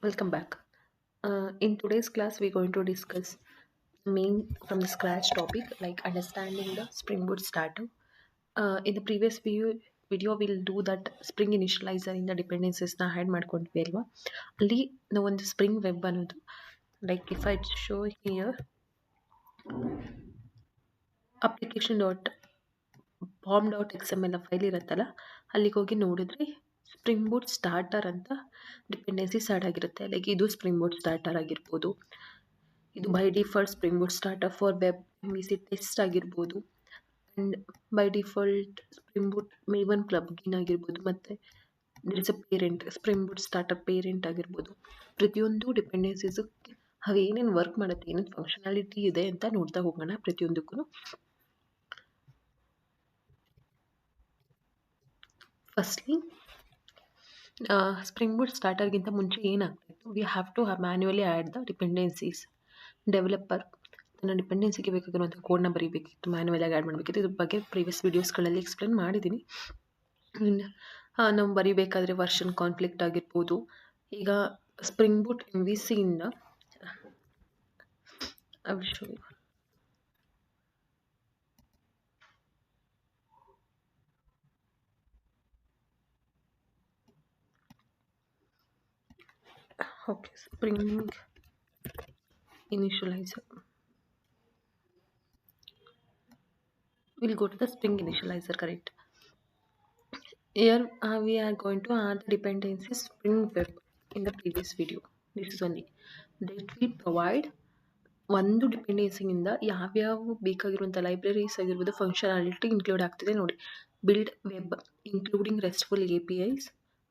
Welcome back. In today's class, we're going to discuss main from the scratch topic like understanding the Spring Boot starter. In the previous video we'll do that Spring initializer in the dependencies na add ಮಾಡ್ಕೊಂಡ್ವಿ ಅಲ್ವಾ ಅಲ್ಲಿ ನಾವು ಒಂದು spring web ಅನ್ನೋದು like if I show here application dot pom dot X M L file ಇರುತ್ತಲ್ಲ ಅಲ್ಲಿಗೆ ಹೋಗಿ ನೋಡಿದ್ರೆ ಸ್ಪ್ರಿಂಗ್ ಬೋಟ್ ಸ್ಟಾರ್ಟರ್ ಅಂತ ಡಿಪೆಂಡೆನ್ಸೀಸ್ ಆ್ಯಡ್ ಆಗಿರುತ್ತೆ ಲೈಕ್ ಇದು ಸ್ಪ್ರಿಂಗ್ ಬೋಟ್ ಸ್ಟಾರ್ಟರ್ ಆಗಿರ್ಬೋದು, ಇದು by default spring boot starter for web C test ಆಗಿರ್ಬೋದು, and by default spring boot maven plugin ಆಗಿರ್ಬೋದು, ಮತ್ತು it's a parent spring boot starter parent ಆಗಿರ್ಬೋದು. ಪ್ರತಿಯೊಂದು ಡಿಪೆಂಡೆನ್ಸೀಸು ಅವೇನೇನು ವರ್ಕ್ ಮಾಡುತ್ತೆ, ಏನೇನು ಫಂಕ್ಷನಾಲಿಟಿ ಇದೆ ಅಂತ ನೋಡ್ತಾ ಹೋಗೋಣ ಪ್ರತಿಯೊಂದಕ್ಕೂ. ಫಸ್ಟ್ಲಿ ಸ್ಪ್ರಿಂಗ್ ಬೋಟ್ ಸ್ಟಾರ್ಟರ್ಗಿಂತ ಮುಂಚೆ ಏನಾಗ್ತಾಯಿತ್ತು, we have to manually add the dependencies. Developer ನನ್ನ ಡಿಪೆಂಡೆನ್ಸಿಗೆ ಬೇಕಾಗಿರುವಂಥ ಕೋಡ್ನ ಬರೀಬೇಕಿತ್ತು, ಮ್ಯಾನ್ಯುವಲಾಗಿ ಆ್ಯಡ್ ಮಾಡಬೇಕಿತ್ತು. ಇದ್ರ ಬಗ್ಗೆ ಪ್ರೀವಿಯಸ್ ವೀಡಿಯೋಸ್ಗಳಲ್ಲಿ ಎಕ್ಸ್ಪ್ಲೇನ್ ಮಾಡಿದ್ದೀನಿ. ನಾವು ಬರೀಬೇಕಾದ್ರೆ ವರ್ಷನ್ ಕಾನ್ಫ್ಲಿಕ್ಟ್ ಆಗಿರ್ಬೋದು. ಈಗ ಸ್ಪ್ರಿಂಗ್ ಬೋಟ್ MVC ಇಂದ I will show you. Okay, Spring initializer. We'll go to the Spring initializer, correct? Here we are going to add the dependencies Spring Web in the previous video. This is only that will provide ಒಂದು ಡಿಪೆಂಡೆನ್ಸಿಯಿಂದ ಯಾವ್ಯಾವ ಬೇಕಾಗಿರುವಂಥ libraries ಆಗಿರ್ಬೋದು functionality include ಆಗ್ತಿದೆ ನೋಡಿ. Build web including restful APIs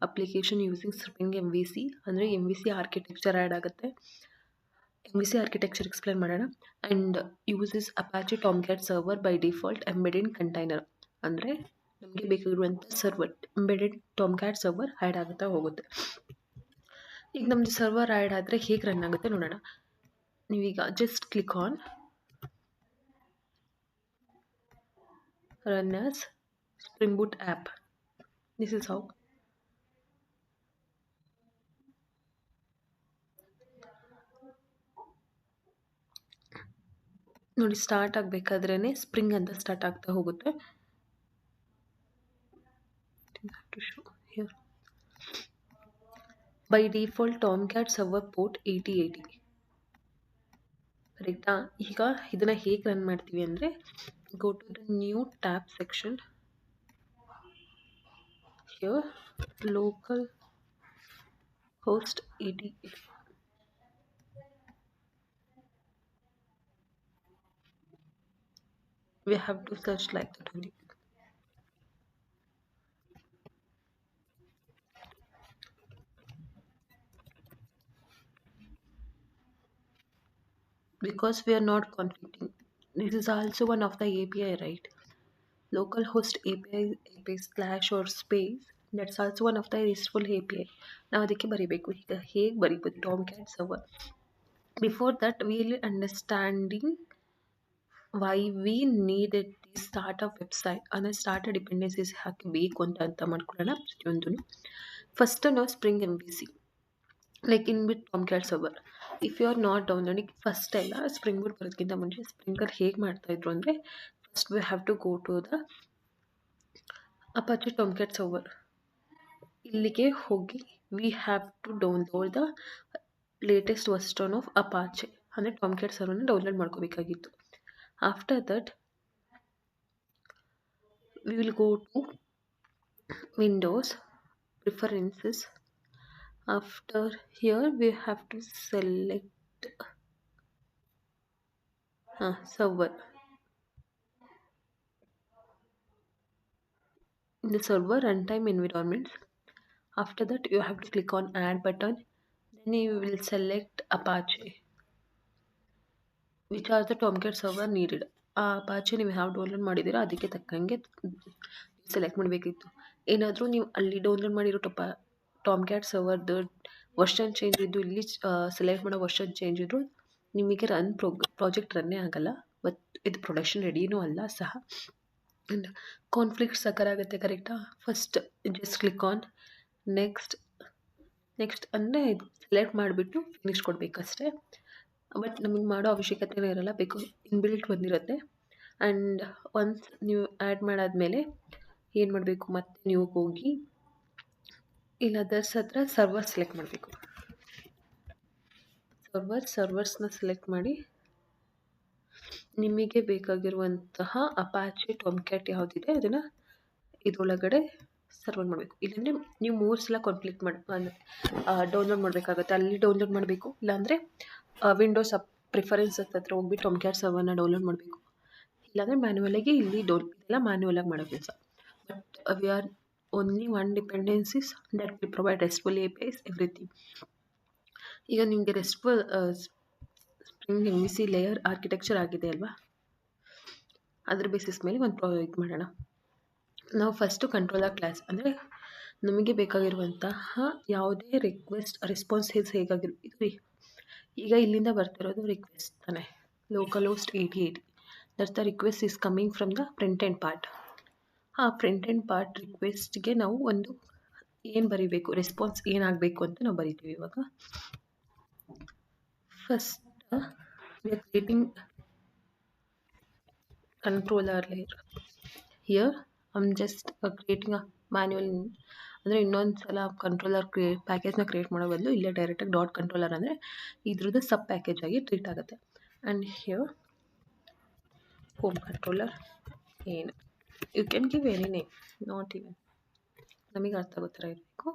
application using spring MVC ಅಂದರೆ MVC architecture add ಆಗುತ್ತೆ. MVC architecture explain ಮಾಡೋಣ. And uses Apache Tomcat server by default embedded container ಅಂದರೆ ನಮಗೆ ಬೇಕಾಗಿರುವಂಥ server embedded Tomcat server add ಆಗುತ್ತಾ ಹೋಗುತ್ತೆ. ಈಗ ನಮ್ಮದು ಸರ್ವರ್ ಆ್ಯಡ್ ಆದರೆ ಹೇಗೆ ರನ್ ಆಗುತ್ತೆ ನೋಡೋಣ. ನೀವೀಗ just click on run as Spring Boot app. This is how. ನೋಡಿ, ಸ್ಟಾರ್ಟ್ ಆಗಬೇಕಾದ್ರೇ ಸ್ಪ್ರಿಂಗ್ ಅಂತ ಸ್ಟಾರ್ಟ್ ಆಗ್ತಾ ಹೋಗುತ್ತೆ. By default Tomcat server port 8080 ಕರೆಕ್ಟಾ. ಈಗ ಇದನ್ನು ಹೇಗೆ ರನ್ ಮಾಡ್ತೀವಿ ಅಂದರೆ go to the new tab section. Here localhost 8080. we have to search like that only. Because we are not conflicting. This is also one of the API, right? Localhost API slash or space, that's also one of the RESTful API. ನಾವು ಅದಕ್ಕೆ ಬರೀಬೇಕು. ಈಗ ಹೇಗೆ ಬರೀಬೋದು Tomcat server. Before that will understanding why we needed the start of website ಅಂದರೆ starter dependencies ಹಾಕಬೇಕು ಅಂತ ಮಾಡ್ಕೊಳ್ಳೋಣ ಪ್ರತಿಯೊಂದು. ಫಸ್ಟ್ ನಾವು spring MVC like inbuilt Tomcat server. If you are not downloading first ಎಲ್ಲ ಸ್ಪ್ರಿಂಗ್ ಬೋಟ್ ಬರೋದಕ್ಕಿಂತ ಮುಂಚೆ ಸ್ಪ್ರಿಂಗಲ್ಲಿ ಹೇಗೆ ಮಾಡ್ತಾಯಿದ್ರು ಅಂದರೆ first we have to go to the Apache Tomcat server. ಇಲ್ಲಿಗೆ ಹೋಗಿ we have to download the latest version of Apache ಅಂದರೆ ಟಾಮ್ಕ್ಯಾಟ್ ಸರ್ವರ್ನ ಡೌನ್ಲೋಡ್ ಮಾಡ್ಕೋಬೇಕಾಗಿತ್ತು. After that we will go to Windows preferences. After here we have to select server. In the server runtime environments, after that you have to click on add button. Then you will select Apache, which are the Tomcat server needed. Apache ನೀವು ಯಾವ download ಮಾಡಿದ್ದೀರಾ ಅದಕ್ಕೆ ತಕ್ಕಂಗೆ select ಮಾಡಬೇಕಿತ್ತು. ಏನಾದರೂ ನೀವು ಅಲ್ಲಿ download ಮಾಡಿರೋ ಟಾಮ್ಕ್ಯಾಟ್ ಸರ್ವರ್ದು ವರ್ಷನ್ ಚೇಂಜ್ ಇದ್ದು ಇಲ್ಲಿ ಸೆಲೆಕ್ಟ್ ಮಾಡೋ ವರ್ಷನ್ ಚೇಂಜ್ ಇದ್ದರೂ ನಿಮಗೆ ಪ್ರಾಜೆಕ್ಟ್ ರನ್ನೇ ಆಗಲ್ಲ. ಬಟ್ ಇದು ಪ್ರೊಡಕ್ಷನ್ ರೆಡಿನೂ ಅಲ್ಲ ಸಹ. ಆ್ಯಂಡ್ ಕಾನ್ಫ್ಲಿಕ್ಟ್ ಸಕ್ಕರ್ ಆಗುತ್ತೆ, ಕರೆಕ್ಟಾ. First just click on next next ಅಂದರೆ ಇದು ಸೆಲೆಕ್ಟ್ ಮಾಡಿಬಿಟ್ಟು ಫಿನಿಶ್ ಕೊಡಬೇಕಷ್ಟೇ. ಬಟ್ ನಮಗೆ ಮಾಡೋ ಅವಶ್ಯಕತೆನೇ ಇರಲ್ಲ, ಬಿಕಾಸ್ ಇನ್ಬಿಲ್ಟ್ ಬಂದಿರುತ್ತೆ. ಆ್ಯಂಡ್ ಒನ್ಸ್ ನೀವು ಆ್ಯಡ್ ಮಾಡಾದಮೇಲೆ ಏನು ಮಾಡಬೇಕು, ಮತ್ತೆ ನೀವು ಹೋಗಿ ಇಲ್ಲ ಅದರ್ಸ್ ಹತ್ರ ಸರ್ವರ್ ಸೆಲೆಕ್ಟ್ ಮಾಡಬೇಕು. ಸರ್ವರ್ಸ್ನ ಸೆಲೆಕ್ಟ್ ಮಾಡಿ ನಿಮಗೆ ಬೇಕಾಗಿರುವಂತಹ ಅಪಾಚೆ ಟೊಮ್ಕ್ಯಾಟ್ ಯಾವುದಿದೆ ಅದನ್ನು ಇದರೊಳಗಡೆ ಸರ್ವರ್ ಮಾಡಬೇಕು. ಇಲ್ಲಾಂದರೆ ನೀವು 3 ಸಲ ಕಂಪ್ಲೀಟ್ ಅಂದರೆ ಡೌನ್ಲೋಡ್ ಮಾಡಬೇಕಾಗುತ್ತೆ. ಅಲ್ಲಿ ಡೌನ್ಲೋಡ್ ಮಾಡಬೇಕು, ಇಲ್ಲಾಂದರೆ ವಿಂಡೋಸ್ ಪ್ರಿಫರೆನ್ಸಸ್ ಹತ್ರ ಹೋಗ್ಬಿಟ್ಟು ಟೊಮ್ಕ್ಯಾಟ್ ಸರ್ವರ್ನ ಡೌನ್ಲೋಡ್ ಮಾಡಬೇಕು. ಇಲ್ಲಾಂದರೆ ಮ್ಯಾನ್ಯುವಲಾಗಿ ಇಲ್ಲಿ ಇದೆಲ್ಲ ಮ್ಯಾನ್ಯುವಲಾಗಿ ಮಾಡೋ ಕೆಲಸ. But we are only one dependencies that we provide restful APIs everything. ಈಗ ನಿಮಗೆ restful spring MVC layer architecture ಆಗಿದೆ ಅಲ್ವಾ, ಅದ್ರ ಬೇಸಿಸ್ ಮೇಲೆ ಒಂದು ಪ್ರಾಜೆಕ್ಟ್ ಮಾಡೋಣ. ನಾವು ಫಸ್ಟು ಕಂಟ್ರೋಲರ್ ಕ್ಲಾಸ್ ಅಂದರೆ ನಮಗೆ ಬೇಕಾಗಿರುವಂತಹ ಯಾವುದೇ ರೆಸ್ಪಾನ್ಸ್ ಹೇಗಾಗಿರೋ ಈಗ ಇಲ್ಲಿಂದ ಬರ್ತಿರೋದು ರಿಕ್ವೆಸ್ಟ್ ತಾನೆ, local host 8080. That's the request is coming from the front end part. ಆ ಫ್ರಂಟ್ ಎಂಡ್ ಪಾರ್ಟ್ ರಿಕ್ವೆಸ್ಟ್ಗೆ ನಾವು ಒಂದು ಏನು ಬರೀಬೇಕು, ರೆಸ್ಪಾನ್ಸ್ ಏನಾಗಬೇಕು ಅಂತ ನಾವು ಬರಿತೀವಿ. ಇವಾಗ first we are creating controller layer. Here I am just creating a manual. ಅಂದರೆ ಇನ್ನೊಂದು ಸಲ ಕಂಟ್ರೋಲರ್ ಪ್ಯಾಕೇಜ್ನ ಕ್ರಿಯೇಟ್ ಮಾಡೋ ಬದಲು ಇಲ್ಲೇ ಡೈರೆಕ್ಟಾಗಿ ಡಾಟ್ ಕಂಟ್ರೋಲರ್ ಅಂದರೆ ಇದ್ರದ್ದು ಸಬ್ ಪ್ಯಾಕೇಜ್ ಆಗಿ ಟ್ರೀಟ್ ಆಗುತ್ತೆ. ಆ್ಯಂಡ್ ಹಿಯರ್ ಹೋಮ್ ಕಂಟ್ರೋಲರ್ ಏನು, you can give any name, not even ನಮಗೆ ಅರ್ಥ ಆಗೋ ಥರ ಇರಬೇಕು.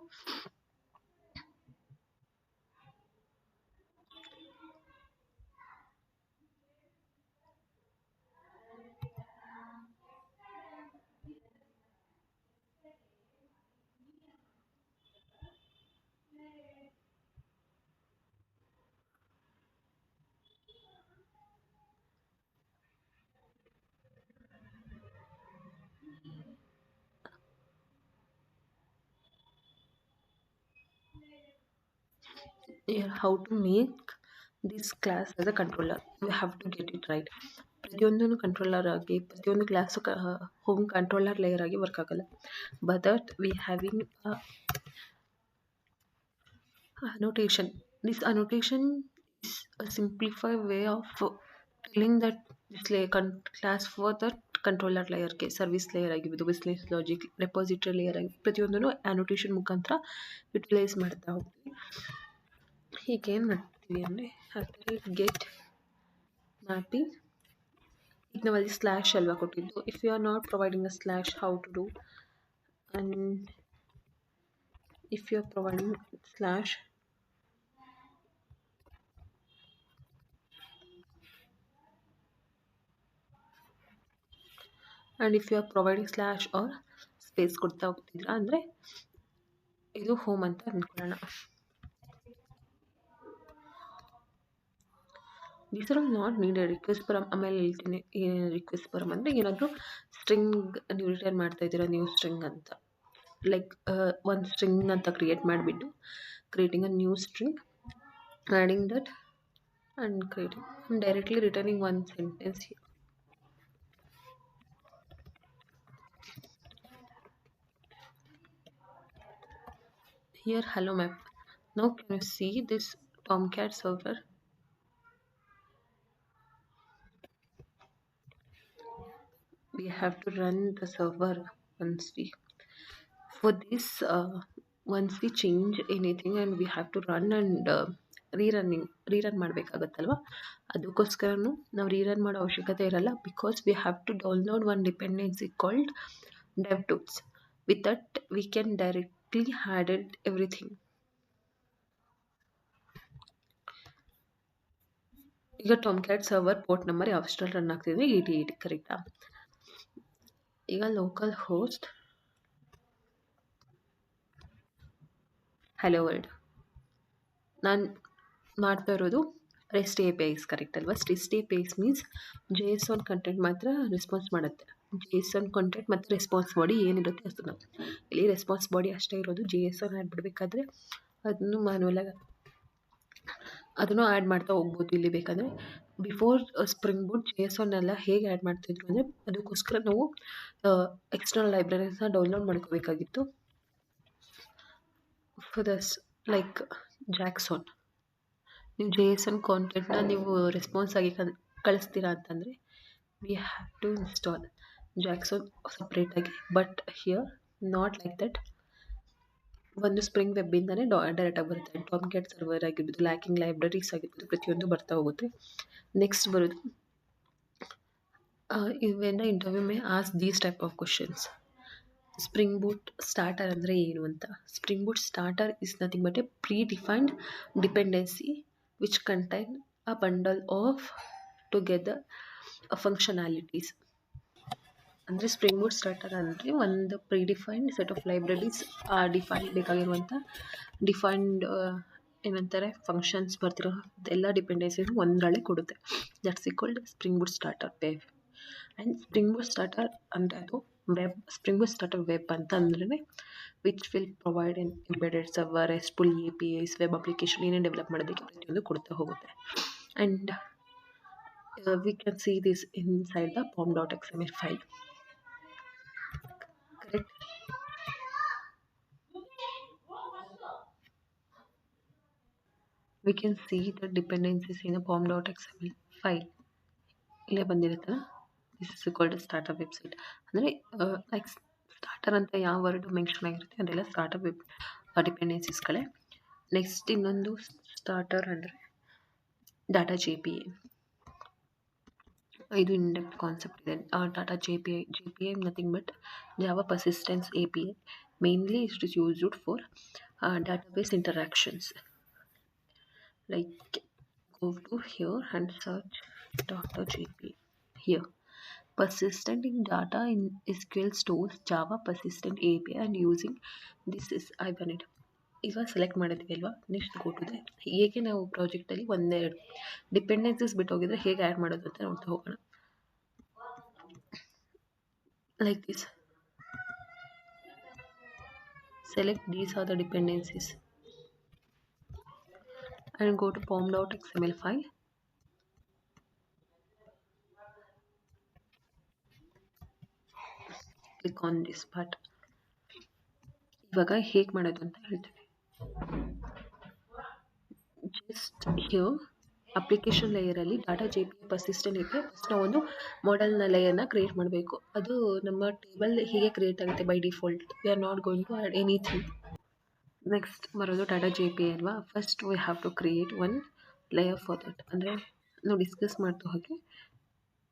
How to make this class as a controller, we have to get it right. ಪ್ರತಿಯೊಂದೂ ಕಂಟ್ರೋಲರ್ ಆಗಿ ಪ್ರತಿಯೊಂದು ಕ್ಲಾಸು ಹೋಮ್ ಕಂಟ್ರೋಲರ್ ಲೇಯರ್ ಆಗಿ ವರ್ಕ್ ಆಗಲ್ಲ. But that we having annotation. This annotation is a simplified way of telling that this class for that controller ಲೇಯರ್ಗೆ service layer ಆಗಿರ್ಬೋದು, business logic, repository layer ಆಗಿ ಪ್ರತಿಯೊಂದೂ ಆ್ಯನೋಟೇಷನ್ ಮುಖಾಂತರ utilise ಮಾಡ್ತಾ ಹೋಗ್ತೀವಿ. ಹೀಗೇನು ಮಾಡ್ತೀವಿ ಅಂದರೆ ಆ್ಯಕ್ಚುಲಿ ಗೆಟ್ ಮ್ಯಾಪಿಂಗ್. ಈಗ ನಾವಲ್ಲಿ ಸ್ಲ್ಯಾಶ್ ಅಲ್ವಾ ಕೊಟ್ಟಿದ್ದು. If you are not providing a slash, how to do, and if you are providing slash, and if you are providing slash or space ಕೊಡ್ತಾ ಹೋಗ್ತಿದ್ರ ಅಂದರೆ ಇದು ಹೋಮ್ ಅಂತ ಅಂದ್ಕೊಳ್ಳೋಣ. These are not needed. Request param ಆಮೇಲೆ ಹೇಳ್ತೀನಿ. Request Param ಅಂದರೆ ಏನಾದರೂ ಸ್ಟ್ರಿಂಗ್ ನೀವು ರಿಟರ್ನ್ ಮಾಡ್ತಾ ಇದ್ದೀರಾ, ನ್ಯೂ ಸ್ಟ್ರಿಂಗ್ ಅಂತ, ಲೈಕ್ ಒಂದು ಸ್ಟ್ರಿಂಗ್ ಅಂತ ಕ್ರಿಯೇಟ್ ಮಾಡಿಬಿಟ್ಟು creating a new string, adding that and creating directly returning one sentence here. Here hello map. Now can you see this Tomcat server? We have to run the server once we, for this once we change anything and we have to run and rerun ಮಾಡಬೇಕಾಗತ್ತಲ್ವ, ಅದಕ್ಕೋಸ್ಕರನೂ ನಾವು rerun ಮಾಡೋ ಅವಶ್ಯಕತೆ ಇರಲ್ಲ. Because we have to download one dependency called DevTools. With that we can directly add everything. ಈಗ Tomcat server port number ಯಾವಷ್ಟರಲ್ಲಿ run ಆಗ್ತಿದೆ, 8080 ಕರೆಕ್ಟಾ. ಈಗ ಲೋಕಲ್ ಹೋಸ್ಟ್ ಹಲೋ ವರ್ಲ್ಡ್ ನಾನು ಮಾಡ್ತಾ ಇರೋದು ರೆಸ್ಟ್ APIs ಕರೆಕ್ಟ್ ಅಲ್ವಾ. Rest APIs means JSON content ಮಾತ್ರ ರೆಸ್ಪಾನ್ಸ್ ಮಾಡುತ್ತೆ. JSON ಕಂಟೆಂಟ್ ಮತ್ತು ರೆಸ್ಪಾನ್ಸ್ ಬಾಡಿ ಏನಿರುತ್ತೆ ಅಷ್ಟನ್ನು. ಇಲ್ಲಿ ರೆಸ್ಪಾನ್ಸ್ ಬಾಡಿ ಅಷ್ಟೇ ಇರೋದು. JSON ಆ್ಯಡ್ ಬಿಡಬೇಕಾದ್ರೆ ಅದನ್ನು ಮ್ಯಾನ್ಯುವಲಾಗಿ ಅದನ್ನು ಆ್ಯಡ್ ಮಾಡ್ತಾ ಹೋಗ್ಬೋದು. ಇಲ್ಲಿ ಬೇಕಾದರೆ ಬಿಫೋರ್ ಸ್ಪ್ರಿಂಗ್ ಬೂಟ್ JSON ಎಲ್ಲ ಹೇಗೆ ಆ್ಯಡ್ ಮಾಡ್ತಾಯಿದ್ರು ಅಂದರೆ ಅದಕ್ಕೋಸ್ಕರ ನಾವು ಎಕ್ಸ್ಟರ್ನಲ್ ಲೈಬ್ರರೀಸ್ನ ಡೌನ್ಲೋಡ್ ಮಾಡ್ಕೋಬೇಕಾಗಿತ್ತು. For thus like Jackson. ನೀವು JSON ಕಾಂಟೆಂಟ್ನ ನೀವು ರೆಸ್ಪಾನ್ಸ್ ಆಗಿ ಕಳಿಸ್ತೀರಾ ಅಂತಂದರೆ we have to install Jackson ಸಪ್ರೇಟಾಗಿ. But here not like that. ಒಂದು ಸ್ಪ್ರಿಂಗ್ ವೆಬ್ಬಿಂದನೇ ಡೈರೆಕ್ಟಾಗಿ ಬರುತ್ತೆ. ಟಾಮ್ಕ್ಯಾಟ್ ಸರ್ವರ್ ಆಗಿರ್ಬೋದು, ಲ್ಯಾಕಿಂಗ್ ಲೈಬ್ರರೀಸ್ ಆಗಿರ್ಬೋದು, ಪ್ರತಿಯೊಂದು ಬರ್ತಾ ಹೋಗುತ್ತೆ. ನೆಕ್ಸ್ಟ್ ಬರೋದು when the interview may ask these type of questions. Spring boot starter ಅಂದರೆ ಏನು ಅಂತ. Spring boot starter is nothing but A pre-defined dependency which contain a bundle of together functionalities. ಅಂದರೆ spring boot starter ಅಂದರೆ ಒಂದು pre-defined set of libraries defined ಬೇಕಾಗಿರುವಂಥ defined ಏನಂತಾರೆ functions ಬರ್ತಿರೋ ಎಲ್ಲ ಡಿಪೆಂಡೆನ್ಸೀಸ್ ಒಂದರಲ್ಲೇ ಕೊಡುತ್ತೆ. That's ಈಕ್ವಲ್ಡ್ spring boot starter web. And spring boot starter ಅಂದರೆ ಅದು web. Spring boot starter web ಅಂತ ಅಂದ್ರೆ which will provide N embedded server, restful APIs, web application ಏನೇನು ಡೆವಲಪ್ ಮಾಡೋದಕ್ಕೆ ಪ್ರತಿಯೊಂದು ಕೊಡ್ತಾ ಹೋಗುತ್ತೆ. And we can see this inside the pom.xml file. Correct. We can see the dependencies in pom.xml file. ಇಲ್ಲೇ ಬಂದಿರುತ್ತಲ್ಲ, this is equal to starter website. ಅಂದರೆ like starter ಅಂತ ಯಾವ ವರ್ಡ್ ಮೆನ್ಷನ್ ಆಗಿರುತ್ತೆ ಅದೆಲ್ಲ ಸ್ಟಾರ್ಟರ್ ವೆಬ್ ಡಿಪೆಂಡೆನ್ಸೀಸ್ಗಳೇ. ನೆಕ್ಸ್ಟ್ ಇನ್ನೊಂದು starter ಅಂದರೆ ಡಾಟಾ JPA. ಇದು ಇನ್ಡೆಪ್ತ್ ಕಾನ್ಸೆಪ್ಟ್ ಇದೆ. Data JPA nothing but Java persistence API. Mainly it is used for database interactions. Like go to here and search data JPA. Here persistent in data in SQL stores Java persistent API and using this is Hibernate. ಈಗ select ಮಾಡಿದ್ವಿ ಅಲ್ವಾ. Next go to the ಹೇಗೆ ನಾವು ಪ್ರಾಜೆಕ್ಟಲ್ಲಿ ಒಂದೆರಡು dependencies ಬಿಟ್ಟೋಗಿದ್ರೆ ಹೇಗೆ add ಮಾಡೋದು ಅಂತ ನೋಡ್ತಾ ಹೋಗೋಣ. Like this, select these are the dependencies and go to pom.xml file. Click on this part. ಇವಾಗ ಹೇಗೆ ಮಾಡೋದು ಅಂತ ಹೇಳ್ತೇವೆ. ಜಸ್ಟ್ ಹಿಯರ್ ಅಪ್ಲಿಕೇಶನ್ ಲೇಯರಲ್ಲಿ data JPA persistent API first ನಾವು ಒಂದು ಮಾಡೆಲ್ನ ಲೇಯರ್ನ ಕ್ರಿಯೇಟ್ ಮಾಡಬೇಕು. ಅದು ನಮ್ಮ ಟೇಬಲ್ ಹೀಗೆ ಕ್ರಿಯೇಟ್ ಆಗುತ್ತೆ by default. We are not going to add anything. Next ಬರೋದು ಡಾಟಾ JPA ಅಲ್ವಾ. First we have to create one layer for that. ಅಂದರೆ ನಾವು ಡಿಸ್ಕಸ್ ಮಾಡ್ತಾ ಹೋಗಿ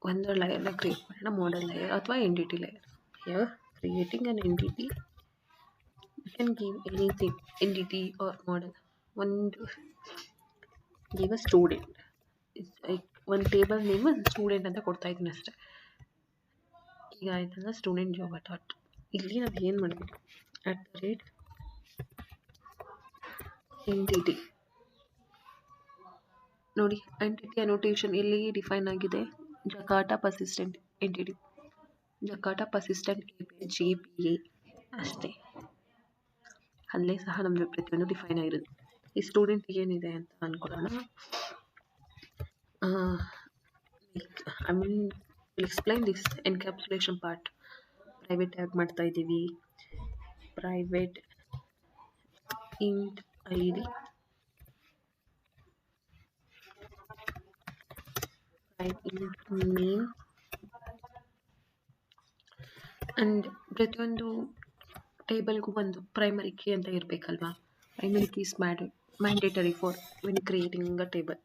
ಒಂದು ಲೇಯರ್ನ ಕ್ರಿಯೇಟ್ ಮಾಡೋಣ, ಮಾಡೆಲ್ ಲೇಯರ್ ಅಥವಾ entity layer. Here creating an entity, you can give anything, entity or model. ಒಂದು ಗಿವ್ ಅ ಸ್ಟೂಡೆಂಟ್. ಲೈಕ್ ಒಂದು ಟೇಬಲ್ ನೇಮ್ ಸ್ಟೂಡೆಂಟ್ ಅಂತ ಕೊಡ್ತಾ ಇದ್ದೀನಿ ಅಷ್ಟೇ. ಈಗ ಆಯ್ತಲ್ಲ ಸ್ಟೂಡೆಂಟ್ ಜಾಬ್ ಡಾಟ್. ಇಲ್ಲಿ ನಾವು ಏನು ಮಾಡಬೇಕು, @entity. ನೋಡಿ ಎಂಟಿಟಿ ಅನೋಟೇಷನ್ ಎಲ್ಲಿ ಡಿಫೈನ್ ಆಗಿದೆ, Jakarta persistent entity, Jakarta persistent API JPA ಅಷ್ಟೇ. ಅಲ್ಲೇ ಸಹ ನಮ್ಮದು ಪ್ರತಿಯೊಂದು ಡಿಫೈನ್ ಆಗಿರೋದು. ಈ ಸ್ಟೂಡೆಂಟ್ ಏನಿದೆ ಅಂತ ಅಂದ್ಕೊಳ್ಳೋಣ. I mean explain this encapsulation part. Private tag ಮಾಡ್ತಾ ಇದ್ದೀವಿ. Private int ID, int name. And ಪ್ರತಿಯೊಂದು ಟೇಬಲ್ಗೂ ಒಂದು ಪ್ರೈಮರಿ ಕೀ ಅಂತ ಇರಬೇಕಲ್ವಾ. Primary keys mandatory for when creating a table.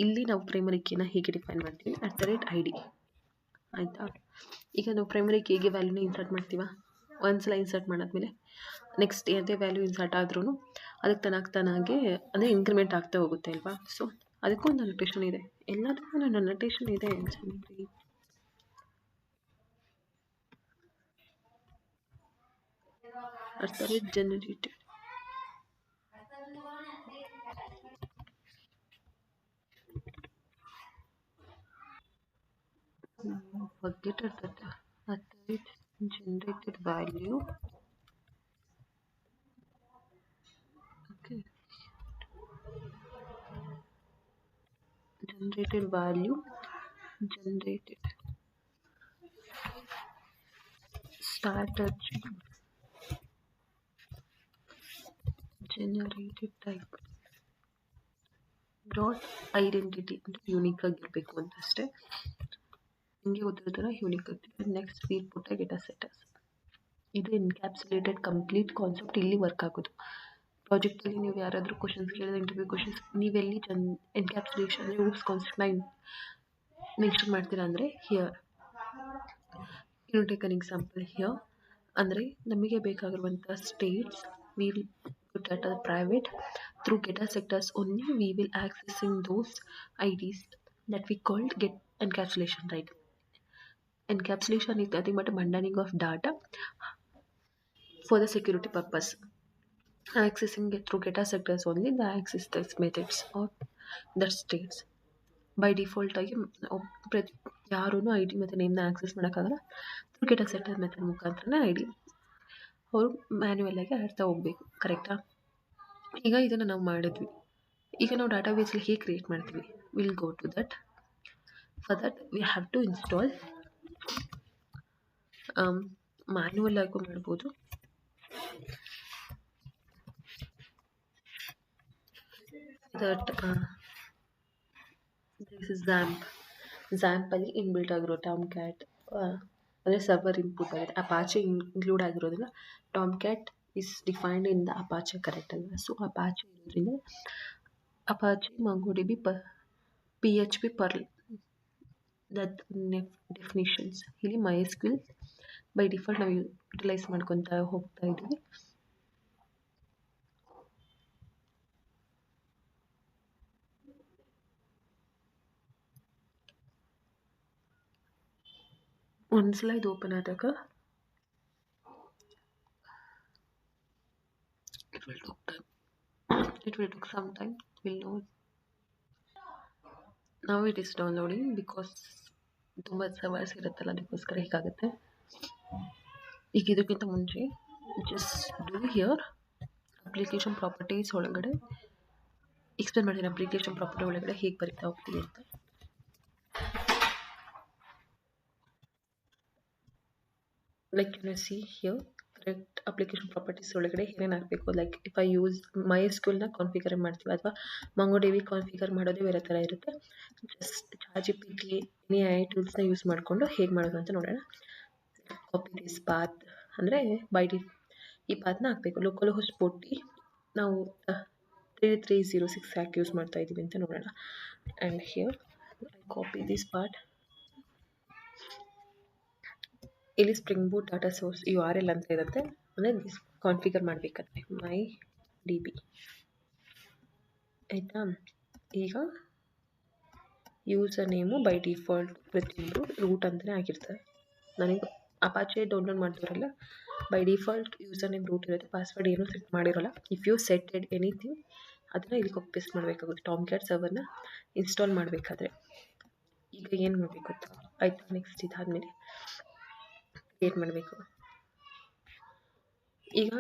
ಇಲ್ಲಿ ನಾವು ಪ್ರೈಮರಿ ಕೀನ ಹೇಗೆ ಡಿಫೈನ್ ಮಾಡ್ತೀವಿ, @ID. ಆಯಿತಾ. ಈಗ ನಾವು ಪ್ರೈಮರಿ ಕೀಗೆ ವ್ಯಾಲ್ಯೂನ ಇನ್ಸರ್ಟ್ ಮಾಡ್ತೀವ. ಒಂದ್ಸಲ ಇನ್ಸರ್ಟ್ ಮಾಡಾದ್ಮೇಲೆ ನೆಕ್ಸ್ಟ್ ಯಾವುದೇ ವ್ಯಾಲ್ಯೂ ಇನ್ಸರ್ಟ್ ಆದ್ರೂ ಅದಕ್ಕೆ ತಾನಾಗೆ ಅದೇ ಇನ್ಕ್ರಿಮೆಂಟ್ ಆಗ್ತಾ ಹೋಗುತ್ತೆ ಅಲ್ವಾ. ಸೊ ಅದಕ್ಕೂ ಒಂದು ಅನೋಟೇಷನ್ ಇದೆ, ಎಲ್ಲದಕ್ಕೂ ಒಂದು ಅನೋಟೇಷನ್ ಇದೆ. generated. Forget that generated value. Okay, generated value, generated starter generated type dot identity ಅಂದರೆ ಯೂನಿಕ್ ಆಗಿರಬೇಕು ಅಂತಷ್ಟೇ. ನಿಮಗೆ ಗೊತ್ತಿರೋ ಥರ ಯೂನಿಕ್ ಆಗ್ತಿದೆ. Next we put get a setters. ಇದು ಎನ್ಕ್ಯಾಪ್ಸುಲೇಟೆಡ್ ಕಂಪ್ಲೀಟ್ ಕಾನ್ಸೆಪ್ಟ್ ಇಲ್ಲಿ ವರ್ಕ್ ಆಗೋದು. ಪ್ರಾಜೆಕ್ಟಲ್ಲಿ ನೀವು ಯಾರಾದರೂ ಕ್ವಶನ್ಸ್ ಕೇಳಿದ್ರೆ ಇಂಟರ್ವ್ಯೂ ಕ್ವಶನ್ಸ್ ನೀವೆಲ್ಲಿ ಎನ್ಕ್ಯಾಪ್ಸುಲೇಷನ್ ಅಂದರೆ ರೂಟ್ಸ್ ಕಾನ್ಸೆಪ್ಟ್ನ ಮೆನ್ಷನ್ ಮಾಡ್ತೀರಾ ಅಂದರೆ here you take an example here ಅಂದರೆ ನಮಗೆ ಬೇಕಾಗಿರುವಂಥ states we will put at a private through data sectors only. We will accessing those IDs that we called get encapsulation, right? Encapsulation is nothing but a bundling of data for the security purpose. Accessing it through data sectors only, the access test methods or the states by default ಆಗಿ ಯಾರೂ I D ಮತ್ತು ನೇಮ್ನ access ಮಾಡೋಕ್ಕಾಗಲ್ಲ. Through get a setter method ಮುಖಾಂತರನೇ I D ಅವರು manual ಆಗಿ ಆಡ್ತಾ ಹೋಗಬೇಕು. ಕರೆಕ್ಟಾ? ಈಗ ಇದನ್ನು ನಾವು ಮಾಡಿದ್ವಿ. ಈಗ ನಾವು ಡಾಟಾಬೇಸಲ್ಲಿ ಹೇಗೆ ಕ್ರಿಯೇಟ್ ಮಾಡ್ತೀವಿ? Will go to that. For that we have to install manual ಆಗು ಮಾಡ್ಬೋದು. ದಟ್ ದಿಸ್ ಇಸ್ ಝ್ಯಾಂಪಲ್ಲಿ ಇನ್ಬಿಲ್ಟ್ ಆಗಿರೋ ಟಾಮ್ ಕ್ಯಾಟ್ ಅಂದರೆ ಸರ್ವರ್ ಇನ್ಪುಟ್ ಆಗಿದೆ. ಅಪಾಚೆ ಇನ್ಕ್ಲೂಡ್ ಆಗಿರೋದ್ರಿಂದ Tomcat is defined in the Apache, correct ಅಲ್ವಾ? ಸೊ ಅಪಾಚೆ ಇರೋದ್ರಿಂದ Apache MongoDB PHP Perl that definitions. ಇಲ್ಲಿ MySQL ಬೈ ಡಿಫಾಲ್ಟ್ ನಾವು ಯುಟಿಲೈಸ್ ಮಾಡ್ಕೊತಾ ಹೋಗ್ತಾ ಇದ್ದೀವಿ. ಒಂದ್ಸಲ ಇದು ಓಪನ್ ಆದಾಗ it will take some time. We'll know. Now it is downloading because ತುಂಬ ಸರ್ವರ್ಸ್ ಇರುತ್ತಲ್ಲ, ಅದಕ್ಕೋಸ್ಕರ ಹೀಗಾಗುತ್ತೆ. ಈಗ ಇದಕ್ಕಿಂತ ಮುಂಚೆ just do here application properties ಒಳಗಡೆ ಎಕ್ಸ್ಪ್ಲೇನ್ ಮಾಡಿದ್ದೀನಿ. ಅಪ್ಲಿಕೇಶನ್ ಪ್ರಾಪರ್ಟಿ ಒಳಗಡೆ ಹೇಗೆ ಬರೀತಾ ಹೋಗ್ತೀವಿ ಅಂತ. Like you see here correct application properties ಒಳಗಡೆ ಏನೇನು ಹಾಕಬೇಕು. ಲೈಕ್ ಇಫ್ ಐ ಯೂಸ್ MySQLನ ಕಾನ್ಫಿಗರ್ ಮಾಡ್ತೀವಿ ಅಥವಾ MongoDB ಕಾನ್ಫಿಗರ್ ಮಾಡೋದೇ ಬೇರೆ ಥರ ಇರುತ್ತೆ. ಜಸ್ಟ್ ChatGPT ಎನಿ AI ಟೂಲ್ಸ್ನ ಯೂಸ್ ಮಾಡಿಕೊಂಡು ಹೇಗೆ ಮಾಡೋದು ಅಂತ ನೋಡೋಣ. ಕಾಪಿ ದಿಸ್ ಪಾತ್ ಅಂದರೆ ಈ ಪಾತ್ನ ಹಾಕಬೇಕು. ಲೋಕಲ್ ಹೋಸ್ಟ್ 40 ನಾವು 3306 ಯಾಕೆ ಯೂಸ್ ಮಾಡ್ತಾ ಇದ್ದೀವಿ ಅಂತ ನೋಡೋಣ. And here I copy this part. ಇಲ್ಲಿ spring boot data source URL ಅಂತ ಇರುತ್ತೆ, ಅಂದರೆ ದಿಸ್ ಕಾನ್ಫಿಗರ್ ಮಾಡಬೇಕಾದ್ರೆ MyDB ಆಯಿತಾ. ಈಗ ಯೂಸರ್ ನೇಮು ಬೈ ಡಿಫಾಲ್ಟ್ ಪ್ರತಿಯೊಂದು ರೂಟ್ ಅಂತಲೇ ಆಗಿರ್ತದೆ. ನನಗೆ ಅಪಾಚೆ ಡೌನ್ಲೋಡ್ ಮಾಡಿದ್ರಲ್ಲ by default user name root ಇರುತ್ತೆ, ಪಾಸ್ವರ್ಡ್ ಏನೂ ಸೆಟ್ ಮಾಡಿರೋಲ್ಲ. ಇಫ್ ಯು ಸೆಟೆಡ್ ಎನಿಥಿಂಗ್ ಅದನ್ನು ಇಲ್ಲಿ ಕಾಪಿ ಪೇಸ್ಟ್ ಮಾಡಬೇಕಾಗುತ್ತೆ. ಟಾಮ್ ಕ್ಯಾಟ್ ಸರ್ವರ್ನ ಇನ್ಸ್ಟಾಲ್ ಮಾಡಬೇಕಾದ್ರೆ ಈಗ ಏನು ಮಾಡಬೇಕು ಗೊತ್ತಾ? ಆಯಿತಾ. ನೆಕ್ಸ್ಟ್ ಇದಾದಮೇಲೆ ಕ್ರಿಯೇಟ್ ಮಾಡಬೇಕು. ಈಗ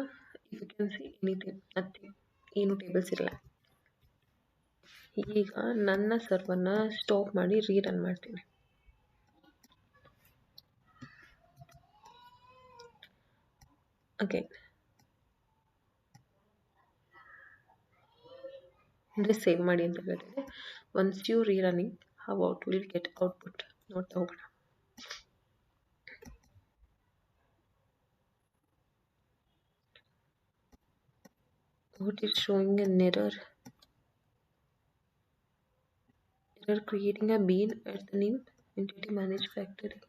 you can see anything nothing, ಏನು ಟೇಬಲ್ಸ್ ಇರಲ್ಲ. ಈಗ ನನ್ನ ಸರ್ವರ್ನ ಸ್ಟಾಪ್ ಮಾಡಿ ರೀರನ್ ಮಾಡ್ತೀನಿ. ಅಗೇನ್ ಅಂದರೆ ಸೇವ್ ಮಾಡಿ ಅಂತ ಹೇಳ್ತಿದೆ. Once you rerunning how out will get output ನೋಡ್ತಾ ಹೋಗೋಣ. What is showing an error creating a bean at the name entity manage factory.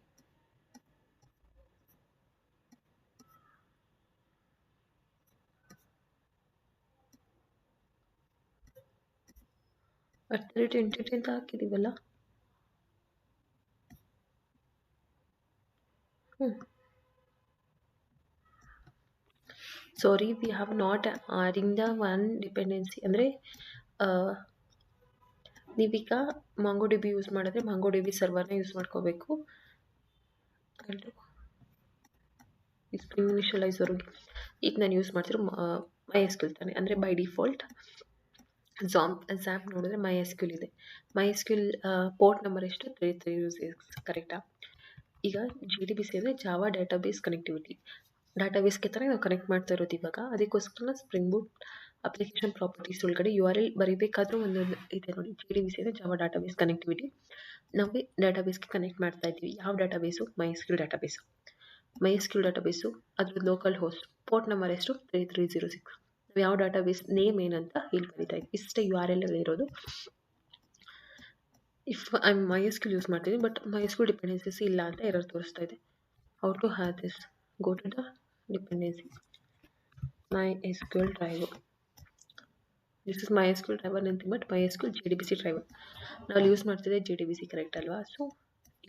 entity ಅಂತ ಹಾಕಿದೀವಲ್ಲ. Sorry, we have not adding the one dependency. ಅಂದರೆ ನೀವೀಗ MongoDB use ಮಾಡಿದ್ರೆ MongoDB ಸರ್ವರ್ನ use ಮಾಡ್ಕೋಬೇಕು. Spring ಇನಿಷಿಯಲೈಸರ್ಗೆ ಈಗ ನಾನು ಯೂಸ್ ಮಾಡ್ತಿರೋ MySQL ತಾನೆ, ಅಂದರೆ ಬೈ ಡಿಫಾಲ್ಟ್ ಝ್ಯಾಂಪ್ ನೋಡಿದ್ರೆ MySQL ಇದೆ. MySQL ಪೋರ್ಟ್ ನಂಬರ್ ಎಷ್ಟು? 3306, ಕರೆಕ್ಟಾ? ಈಗ JDBC ಅಂದರೆ ಜಾವಾ ಡಾಟಾಬೇಸ್ ಕನೆಕ್ಟಿವಿಟಿ. ಡಾಟಾಬೇಸ್ಗೆ ಥರ ನಾವು ಕನೆಕ್ಟ್ ಮಾಡ್ತಾ ಇರೋದು ಇವಾಗ. ಅದಕ್ಕೋಸ್ಕರ ಸ್ಪ್ರಿಂಗ್ ಬೂಟ್ ಅಪ್ಲಿಕೇಶನ್ ಪ್ರಾಪರ್ಟೀಸ್ ಒಳಗಡೆ URL ಬರೀಬೇಕಾದ್ರೂ ಒಂದೊಂದು ಇದೆ ನೋಡಿ. JDBC ಅಂದರೆ ಜಾವಾ ಡಾಟಾಬೇಸ್ ಕನೆಕ್ಟಿವಿಟಿ. ನಾವು ಡಾಟಾಬೇಸ್ಗೆ ಕನೆಕ್ಟ್ ಮಾಡ್ತಾ ಇದ್ದೀವಿ. ಯಾವ ಡಾಟಾಬೇಸು? MySQL ಡಾಟಾಬೇಸು. MySQL ಡಾಟಾಬೇಸು ಅದ್ರ ಲೋಕಲ್ ಹೋಸ್ಟ್ ಪೋರ್ಟ್ ನಂಬರ್ ಎಷ್ಟು? 3306. ನಾವು ಯಾವ ಡಾಟಾಬೇಸ್ ನೇಮ್ ಏನಂತ ಇಲ್ಲಿ ಬರೀತಾ ಇದ್ದೀವಿ. ಇಷ್ಟೇ URL ಅಲ್ಲಿ ಇರೋದು. ಇಫ್ ಐ MySQL ಯೂಸ್ ಮಾಡ್ತಿದ್ದೀನಿ ಬಟ್ MySQL ಡಿಪೆಂಡೆನ್ಸೀಸ್ ಇಲ್ಲ ಅಂತ ಎರರ್ ತೋರಿಸ್ತಾ ಇದೆ. How to have this? Go to the dependency MySQL driver. This is MySQL driver nothing but MySQL JDBC driver. ನಾವು ಯೂಸ್ ಮಾಡ್ತಿದ್ದೆ JDBC ಕರೆಕ್ಟ್ ಅಲ್ವಾ? ಸೊ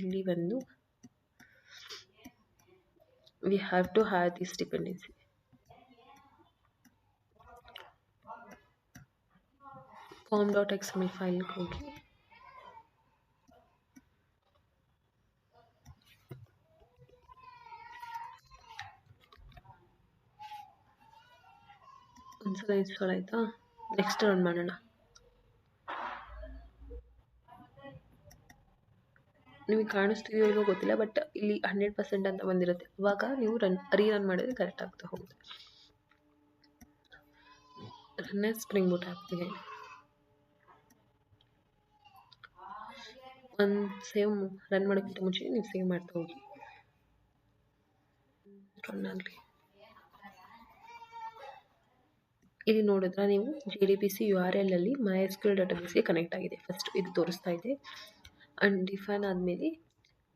ಇಲ್ಲಿ ಒಂದು we have to have this dependency. form.xml file ಹೋಗಿ ಒಂದ್ಸಲ install ಆಯ್ತಾ? Next run ಮಾಡೋಣ. ನಿಮಗೆ ಕಾಣಿಸ್ತಿದೆಯೋ ಇಲ್ವೋ ಗೊತ್ತಿಲ್ಲ, ಬಟ್ ಇಲ್ಲಿ 100% ಅಂತ ಬಂದಿರುತ್ತೆ. ಇವಾಗ ನೀವು ರೀರನ್ ಮಾಡಿದ್ರೆ ಕರೆಕ್ಟ್ ಆಗ್ತಾ ಹೋಗುತ್ತೆ. ರನ್ ಸ್ಪ್ರಿಂಗ್ ಬೂಟ್ ಆ್ಯಪ್ಗೆ ಒಂದು ಸೇವ್ ರನ್ ಮಾಡೋಕ್ಕಿಂತ ಮುಂಚೆ ನೀವು ಸೇವ್ ಮಾಡ್ತಾ ಹೋಗಿ. ರನ್ ಆಗಲಿ. ಇಲ್ಲಿ ನೋಡಿದ್ರೆ ನೀವು JDBC URL ಅಲ್ಲಿ MySQL ಡಾಟಾಬೇಸ್ಗೆ ಕನೆಕ್ಟ್ ಆಗಿದೆ. ಫಸ್ಟ್ ಇದು ತೋರಿಸ್ತಾ ಇದೆ. ಅಂಡ್ ಡಿಫೈನ್ ಆದಮೇಲೆ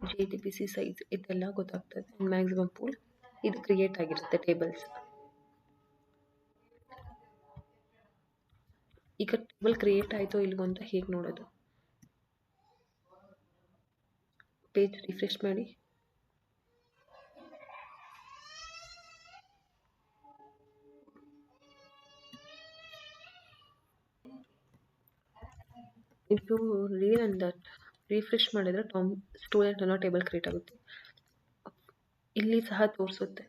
JDBC ಸೈಜ್ ಇದೆಲ್ಲ ಗೊತ್ತಾಗ್ತದೆ. ಮ್ಯಾಕ್ಸಿಮಮ್ ಪೂಲ್ ಇದು ಕ್ರಿಯೇಟ್ ಆಗಿರುತ್ತೆ ಟೇಬಲ್ಸ್. ಈಗ ಟೇಬಲ್ ಕ್ರಿಯೇಟ್ ಆಯಿತು ಇಲ್ವೋ ಅಂತ ಹೇಗೆ ನೋಡೋದು? ಪೇಜ್ ರಿಫ್ರೆಶ್ ಮಾಡಿ. If you read and that refresh ಮಾಡಿದರೆ ಸ್ಟೂಡೆಂಟ್ ಅನ್ನೋ ಟೇಬಲ್ ಕ್ರಿಯೇಟ್ ಆಗುತ್ತೆ. ಇಲ್ಲಿ ಸಹ ತೋರಿಸುತ್ತೆ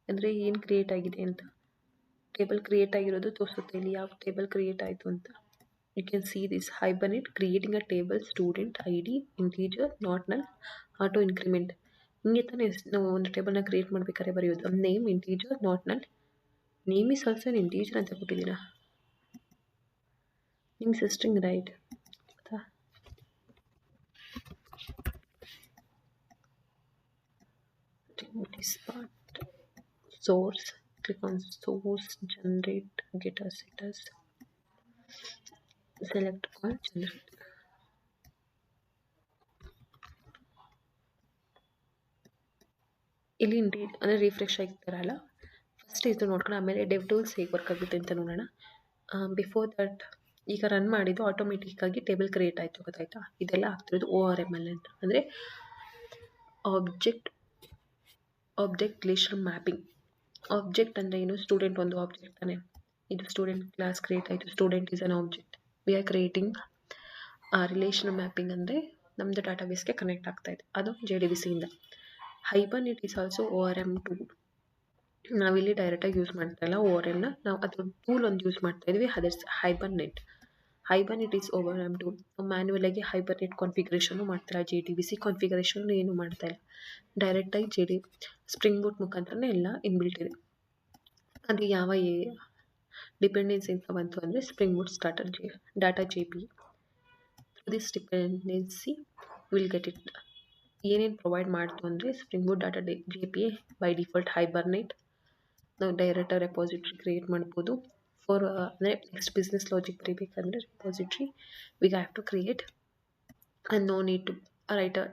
ಅಂದರೆ ಏನು ಕ್ರಿಯೇಟ್ ಆಗಿದೆ ಅಂತ. ಟೇಬಲ್ ಕ್ರಿಯೇಟ್ ಆಗಿರೋದು ತೋರಿಸುತ್ತೆ ಇಲ್ಲಿ ಯಾವ ಟೇಬಲ್ ಕ್ರಿಯೇಟ್ ಆಯಿತು ಅಂತ. You can see this Hibernate creating a table student ID integer not null auto increment. ಹಿಂಗೆ ತಾನೇ ನಾವು ಒಂದು ಟೇಬಲ್ನ ಕ್ರಿಯೇಟ್ ಮಾಡ್ಬೇಕಾದ್ರೆ ಬರೆಯೋದು. Name integer not null. Name is also an integer ಅಂತ ಕೊಟ್ಟಿದ್ದೀರಾ. ನಿಮ್ಮ ಸಿಸ್ಟರಿಂಗ್ ರೈಟ್ ಆಯಿತಾ? this part source, click on source, generate, get as it as, select all, generate. ಇಲ್ಲಿ ಅಂದರೆ ರಿಫ್ರೆಶ್ ಆಗಿರ್ತಾರಲ್ಲ, ಫಸ್ಟ್ ಇದು ನೋಡ್ಕೊಂಡು ಆಮೇಲೆ ಡೆವ್ ಟೂಲ್ಸ್ ಹೇಗೆ ವರ್ಕ್ ಆಗುತ್ತೆ ಅಂತ ನೋಡೋಣ. ಬಿಫೋರ್ ದಟ್ ಈಗ ರನ್ ಮಾಡಿದ್ದು ಆಟೋಮೆಟಿಕ್ಕಾಗಿ ಟೇಬಲ್ ಕ್ರಿಯೇಟ್ ಆಯಿತು, ಗೊತ್ತಾಯ್ತಾ? ಇದೆಲ್ಲ ಆಗ್ತಿರೋದು ORML ಅಂತ, ಅಂದರೆ ಆಬ್ಜೆಕ್ಟ್ ರಿಲೇಷನ್ ಮ್ಯಾಪಿಂಗ್. ಆಬ್ಜೆಕ್ಟ್ ಅಂದರೆ ಏನು? ಸ್ಟೂಡೆಂಟ್ ಒಂದು ಆಬ್ಜೆಕ್ಟ್ ತಾನೆ. ಇದು ಸ್ಟೂಡೆಂಟ್ ಕ್ಲಾಸ್ ಕ್ರಿಯೇಟ್ ಆಯಿತು, student is an object. We are creating relation mapping ಅಂದರೆ ನಮ್ಮದು ಡಾಟಾಬೇಸ್ಗೆ ಕನೆಕ್ಟ್ ಆಗ್ತಾ ಇದೆ, ಅದು JDBCಯಿಂದ. ಹೈಬರ್ನೇಟ್ ಈಸ್ ಆಲ್ಸೋ ORM ಟೂಲ್. ನಾವಿಲ್ಲಿ ಡೈರೆಕ್ಟಾಗಿ ಯೂಸ್ ಮಾಡ್ತಾ ಇಲ್ಲ ORMನ, ನಾವು ಅದ್ರ ಟೂಲ್ ಒಂದು ಯೂಸ್ ಮಾಡ್ತಾ ಇದ್ವಿ, others Hibernate. Hibernate is ORM tool. Manual ಆಗಿ ಹೈಬರ್ನೇಟ್ ಕಾನ್ಫಿಗರೇಷನು ಮಾಡ್ತಾರೆ. JDBC ಕಾನ್ಫಿಗರೇಷನ್ ಏನು ಮಾಡ್ತಾ ಇಲ್ಲ, ಡೈರೆಕ್ಟಾಗಿ ಸ್ಪ್ರಿಂಗ್ ಬೂಟ್ ಮುಖಾಂತರನೇ ಎಲ್ಲ ಇನ್ಬಿಲ್ಟ್ ಇದೆ. ಅದು ಯಾವ ಡಿಪೆಂಡೆನ್ಸಿ ಅಂತ ಬಂತು ಅಂದರೆ spring boot starter data JPE. This dependency will get it. ಏನೇನು ಪ್ರೊವೈಡ್ ಮಾಡ್ತು ಅಂದರೆ spring boot data JPE by default hibernate. ನಾವು ಡೈರೆಕ್ಟಾಗಿ ರೆಪಾಸಿಟ್ರಿ ಕ್ರಿಯೇಟ್ ಮಾಡ್ಬೋದು. ಫಾರ್ ಅಂದರೆ ನೆಕ್ಸ್ಟ್ ಬಿಸ್ನೆಸ್ ಲಾಜಿಕ್ ಬರೀಬೇಕಂದ್ರೆ repository we have to create and no need to write a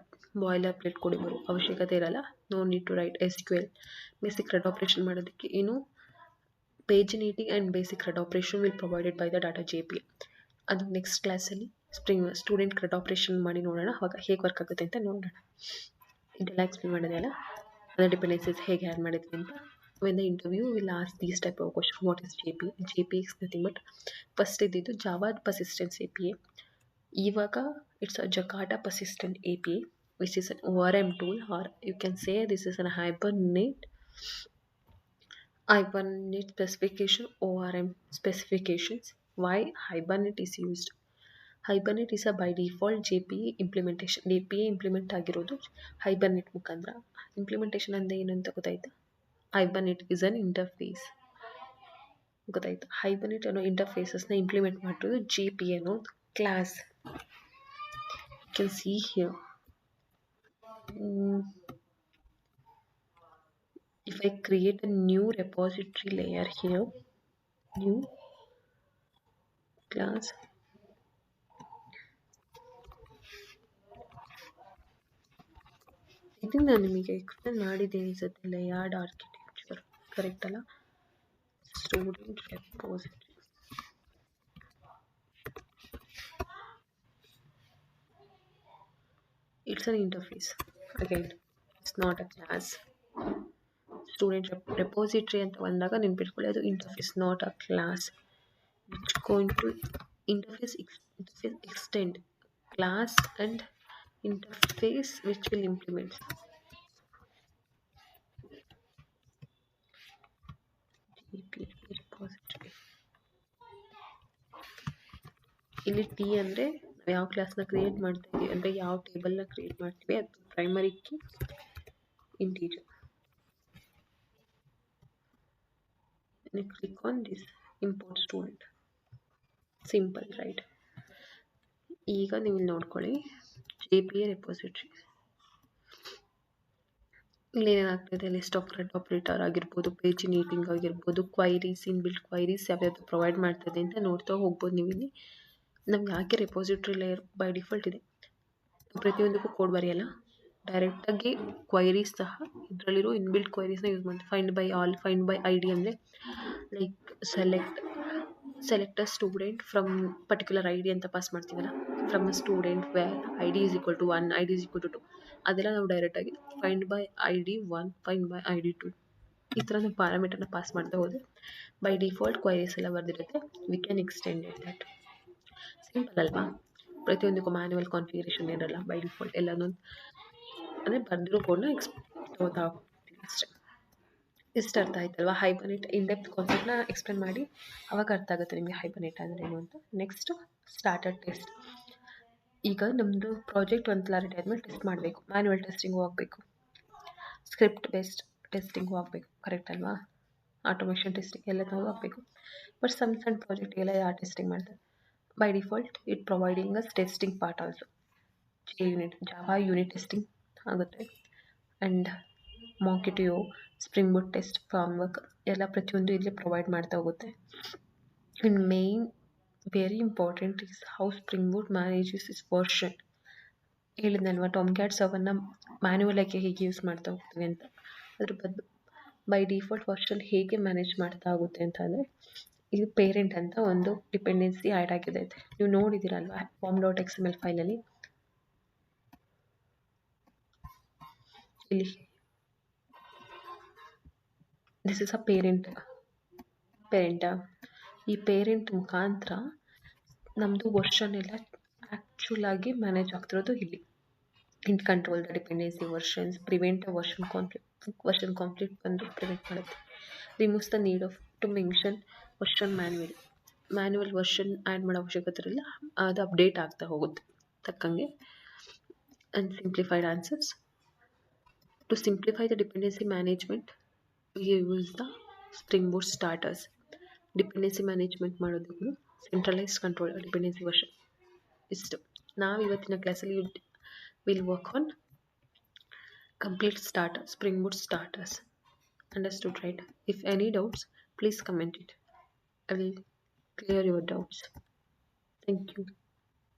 boilerplate ಕೊಡಿ ಬರೋ ಅವಶ್ಯಕತೆ ಇರಲ್ಲ. No need to write SQL. Basic read operation ಮಾಡೋದಕ್ಕೆ ಏನು pagination and basic read operation will provided by the data JPE. ಅದು next ಕ್ಲಾಸಲ್ಲಿ student red operation ಮಾಡಿ ನೋಡೋಣ, ಅವಾಗ ಹೇಗೆ ವರ್ಕ್ ಆಗುತ್ತೆ ಅಂತ ನೋಡೋಣ. ಇದೆಲ್ಲ ಎಕ್ಸ್ಪ್ಲೇನ್ ಮಾಡಿದೆ ಅಲ್ಲ, ಅದರ ಡಿಪೆಂಡೆನ್ಸೀಸ್ ಹೇಗೆ ಆ್ಯಡ್ ಮಾಡಿದ್ವಿ ಅಂತ. when the interview will ask these type of question, what is JPE? JPE is nothing but first ಇದ್ದಿದ್ದು Java Persistence API. ಇವಾಗ it's a Jakarta Persistent API which is an ORM tool, or you can say this is an Hibernate specification, ORM specifications. Why Hibernate is used? Hibernate is a by default JPE implementation. JPE implement ಆಗಿರೋದು Hibernate ಮುಖಾಂತರ. Implementation ಅಂದರೆ ಏನು ಅಂತ ಗೊತ್ತಾಯ್ತಾ? Hibernate is an interface ಗೊತ್ತಾಯ್ತು. Hibernate ಅನ್ನೋ ಇಂಟರ್ಫೇಸಸ್ನ implement ಮಾಡಿರೋದು JP ಅನ್ನೋ class. You can see here. If I create a new repository layer here, new class, ಇದನ್ನು ನಾನು ನಿಮಗೆ ಎಕ್ಸ್ಪ್ಲೇನ್ ಮಾಡಿದ್ದೀನಿ ಅನ್ಸುತ್ತೆ. ಲೇಯರ್ಡ್ ಆರ್ಕಿಟೆಕ್ಚರ್ ಕರೆಕ್ಟ್ ಅಲ್ಲ? Student repository, it's an interface. Again, it's not a class. Student repository ಅಂತ ಬಂದಾಗ ನೆನ್ಪಿಟ್ಕೊಳ್ಳಿ, ಅದು interface, not a class. Which going to interface extend class and interface which will implement. repository. ಇಲ್ಲಿ T ಅಂದರೆ ನಾವು ಯಾವ ಕ್ಲಾಸ್ನ ಕ್ರಿಯೇಟ್ ಮಾಡ್ತೀವಿ ಅಂದರೆ ಯಾವ ಟೇಬಲ್ನ ಕ್ರಿಯೇಟ್ ಮಾಡ್ತೀವಿ, ಅದು primary key integer. Click on this import student. Simple right. ಈಗ ನೀವು ನೋಡ್ಕೊಳ್ಳಿ JPA ರೆಪೋಸಿಟರಿ. ಇಲ್ಲಿ ಏನಾಗ್ತಿದೆ, ಲಿಸ್ಟ್ ಆಫ್ ಕರೆಂಟ್ ಆಪರೇಟರ್ ಆಗಿರ್ಬೋದು, ಪೇಜ್ ನೀಟಿಂಗ್ ಆಗಿರ್ಬೋದು, ಕ್ವೈರೀಸ್, ಇನ್ಬಿಲ್ಟ್ ಕ್ವೈರೀಸ್ ಯಾವ್ಯಾವುದು ಪ್ರೊವೈಡ್ ಮಾಡ್ತದೆ ಅಂತ ನೋಡ್ತಾ ಹೋಗ್ಬೋದು. ನೀವು ಇಲ್ಲಿ ನಮ್ಗೆ ಯಾಕೆ ರೆಪೋಸಿಟ್ರಿ ಲೇಯರ್ ಬೈ ಡಿಫಾಲ್ಟ್ ಇದೆ, ಪ್ರತಿಯೊಂದಕ್ಕೂ ಕೋಡ್ ಬರೆಯಲ್ಲ, ಡೈರೆಕ್ಟಾಗಿ ಕ್ವೈರೀಸ್ ಸಹ ಇದರಲ್ಲಿರೋ ಇನ್ಬಿಲ್ಟ್ ಕ್ವೈರೀಸ್ನ ಯೂಸ್ ಮಾಡ್ತೀವಿ. Find by all, find by ID ಅಂದರೆ like select a student from particular ID ಅಂತ ಪಾಸ್ ಮಾಡ್ತೀವಲ್ಲ, from a student where ID is equal to 1, ID is equal to 2, ಅದೆಲ್ಲ ನಾವು ಡೈರೆಕ್ಟಾಗಿ find by ID1, find by ID2 ಈ ಥರ ನಾವು ಪ್ಯಾರಾಮೀಟರ್ನ pass ಮಾಡ್ತಾ ಹೋದರೆ ಬೈ ಡಿಫಾಲ್ಟ್ ಕ್ವೈರೀಸ್ ಎಲ್ಲ ಬರೆದಿರುತ್ತೆ. We can extend that. Simple ಅಲ್ವಾ? ಪ್ರತಿಯೊಂದಕ್ಕೂ ಮ್ಯಾನ್ಯುವಲ್ ಕಾನ್ಫಿಗರೇಷನ್ ಇರಲ್ಲ, ಬೈ ಡಿಫಾಲ್ಟ್ ಎಲ್ಲನೂ ಅಂದರೆ ಬರೆದಿರೋ ಕೋಡ್ನ ತಗೋತಾ ಹೋಗ್ತೀವಿ ಅಷ್ಟೇ. ಇಷ್ಟು ಅರ್ಥ ಆಯ್ತಲ್ವಾ? ಹೈಬರ್ನೇಟ್ ಇನ್ಡೆಪ್ತ್ ಕಾನ್ಸೆಪ್ಟ್ನ ಎಕ್ಸ್ಪ್ಲೇನ್ ಮಾಡಿ, ಅವಾಗ ಅರ್ಥ ಆಗುತ್ತೆ ನಿಮಗೆ ಹೈಬರ್ನೇಟ್ ಅಂದರೆ ಏನು ಅಂತ. Next starter test. ಈಗ ನಮ್ಮದು ಪ್ರಾಜೆಕ್ಟ್ ಒಂದು ಕ್ಲಾರಿಟಿ ಆದಮೇಲೆ ಟೆಸ್ಟ್ ಮಾಡಬೇಕು, ಮ್ಯಾನ್ಯುವಲ್ ಟೆಸ್ಟಿಂಗು ಆಗಬೇಕು, ಸ್ಕ್ರಿಪ್ಟ್ ಬೇಸ್ಡ್ ಟೆಸ್ಟಿಂಗು ಆಗಬೇಕು, ಕರೆಕ್ಟ್ ಅಲ್ವಾ? ಆಟೋಮೇಷನ್ ಟೆಸ್ಟಿಂಗ್ ಎಲ್ಲದೂ ಆಗಬೇಕು. ಬಟ್ ಸಣ್ಣ ಪ್ರಾಜೆಕ್ಟಿಗೆಲ್ಲ ಯಾವ ಟೆಸ್ಟಿಂಗ್ ಮಾಡ್ತಾರೆ? By default it providing us testing part also. Java unit testing ಆಗುತ್ತೆ, and Mockito, spring boot test framework ಎಲ್ಲ ಪ್ರತಿಯೊಂದು ಇಲ್ಲಿ ಪ್ರೊವೈಡ್ ಮಾಡ್ತಾ ಹೋಗುತ್ತೆ. And main very important is how spring boot manages is version. ಹೇಳಿದ್ನಲ್ವ, Tom cat ಸರ್ವರ್ನ manual ಆಗಿ ಹೇಗೆ use ಮಾಡ್ತಾ ಹೋಗ್ತೀವಿ ಅಂತ. ಅದ್ರ ಬದಲು ಬೈ ಡಿಫಾಲ್ಟ್ ವರ್ಷನ್ ಹೇಗೆ ಮ್ಯಾನೇಜ್ ಮಾಡ್ತಾ ಹೋಗುತ್ತೆ ಅಂತ ಅಂದರೆ, ಇದು ಪೇರೆಂಟ್ ಅಂತ ಒಂದು ಡಿಪೆಂಡೆನ್ಸಿ ಆ್ಯಡ್ ಆಗಿದೆ. ನೀವು ನೋಡಿದ್ದೀರಲ್ವ form.xml ಫೈಲಲ್ಲಿ, ಇಲ್ಲಿ ದಿಸ್ ಇಸ್ ಅ ಪೇರೆಂಟಾ. ಈ ಪೇರೆಂಟ್ ಮುಖಾಂತರ ನಮ್ಮದು ವರ್ಷನ್ ಎಲ್ಲ ಆ್ಯಕ್ಚುಲ್ ಆಗಿ ಮ್ಯಾನೇಜ್ ಆಗ್ತಿರೋದು ಇಲ್ಲಿ. In control the dependency versions, prevent a version conflict ಬಂದು ಪ್ರಿವೆಂಟ್ ಮಾಡುತ್ತೆ. Removes the need of to mention version manual version add ಮಾಡೋ ಅವಶ್ಯಕತೆ ಇರಲ್ಲ, ಅದು ಅಪ್ಡೇಟ್ ಆಗ್ತಾ ಹೋಗುತ್ತೆ ತಕ್ಕಂಗೆ. And simplified answers. To simplify the dependency management we use the Spring Boot starters. Dependency management ಮಾಡೋದಕ್ಕೂ ಸೆಂಟ್ರಲೈಸ್ಡ್ ಕಂಟ್ರೋಲ್ ಡಿಪೆಂಡೆನ್ಸಿ ವರ್ಷನ್. ಇಷ್ಟು ನಾವು ಇವತ್ತಿನ ಕ್ಲಾಸಲ್ಲಿ will work on complete starter, Spring Boot starters. Understood right? If any doubts please comment it. I will clear your doubts. Thank you.